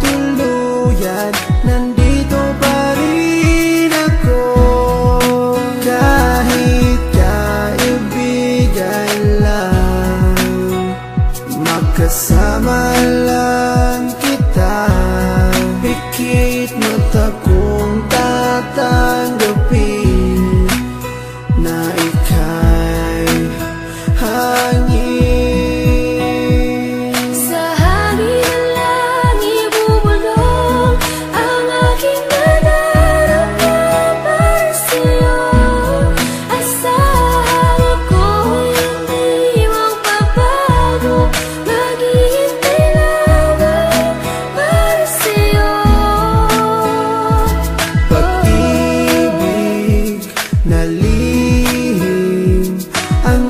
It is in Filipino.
tuluyan, nandito pa rin ako. Kahit kaibigan lang, makasama lang kita. Pikit mata kong tatanggapin na ika'y hangin. Sa hangin lang ibubulong ang aking nadarama para sa'yo. Asahan ako'y hindi magbabago, maghihintay lamang para sa'yo. Pag-ibig na lihim ang